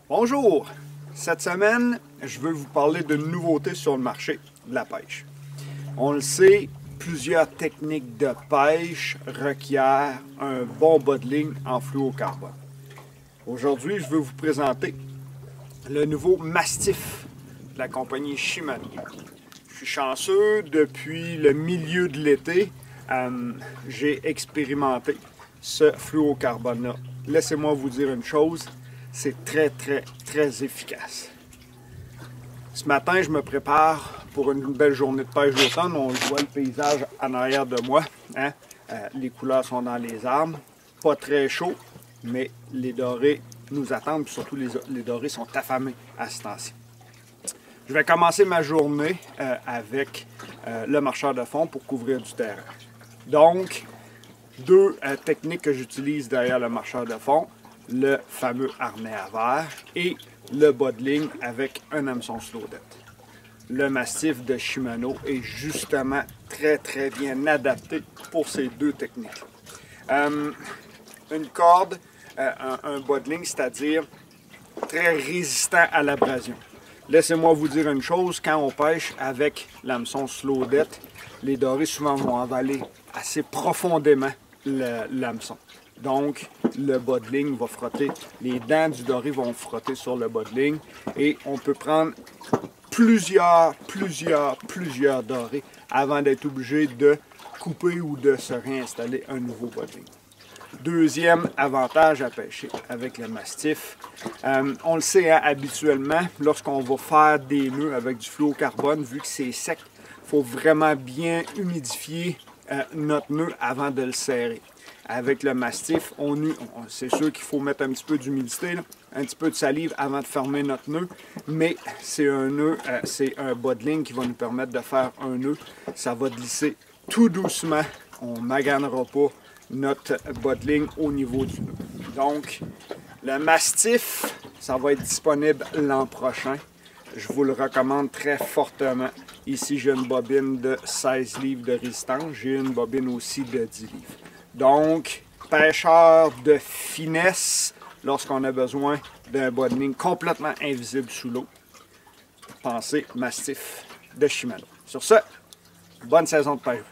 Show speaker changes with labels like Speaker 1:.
Speaker 1: Bonjour! Cette semaine, je veux vous parler d'une nouveauté sur le marché de la pêche. On le sait, plusieurs techniques de pêche requièrent un bon bas de ligne en fluocarbone. Aujourd'hui, je veux vous présenter le nouveau Mastiff de la compagnie Shimano. Je suis chanceux, depuis le milieu de l'été, j'ai expérimenté ce fluocarbone-là. Laissez-moi vous dire une chose, c'est très efficace. Ce matin, je me prépare pour une belle journée de pêche d'automne. On voit le paysage en arrière de moi. Hein? Les couleurs sont dans les arbres. Pas très chaud, mais les dorés nous attendent. Puis surtout, les dorés sont affamés à ce temps-ci. Je vais commencer ma journée avec le marcheur de fond pour couvrir du terrain. Donc, deux techniques que j'utilise derrière le marcheur de fond. Le fameux harnais à verre et le bas de ligne avec un hameçon Slowdet. Le Mastiff de Shimano est justement très bien adapté pour ces deux techniques. Une corde, un bas de ligne, c'est-à-dire très résistant à l'abrasion. Laissez-moi vous dire une chose, quand on pêche avec l'hameçon Slowdet, les dorés souvent vont avaler assez profondément l'hameçon. Donc, le bas de ligne va frotter, les dents du doré vont frotter sur le bas de ligne et on peut prendre plusieurs dorés avant d'être obligé de couper ou de se réinstaller un nouveau bas de ligne. Deuxième avantage à pêcher avec le Mastiff, on le sait hein, habituellement, lorsqu'on va faire des nœuds avec du fluocarbone, vu que c'est sec, il faut vraiment bien humidifier notre nœud avant de le serrer. Avec le Mastiff, c'est sûr qu'il faut mettre un petit peu d'humidité, un petit peu de salive avant de fermer notre nœud, mais c'est un nœud, c'est un bas de ligne qui va nous permettre de faire un nœud. Ça va glisser tout doucement, on ne maganera pas notre bas de ligne au niveau du nœud. Donc, le Mastiff, ça va être disponible l'an prochain. Je vous le recommande très fortement. Ici, j'ai une bobine de 16 livres de résistance. J'ai une bobine aussi de 10 livres. Donc, pêcheur de finesse, lorsqu'on a besoin d'un bas de ligne complètement invisible sous l'eau, pensez Mastiff de Shimano. Sur ce, bonne saison de pêche.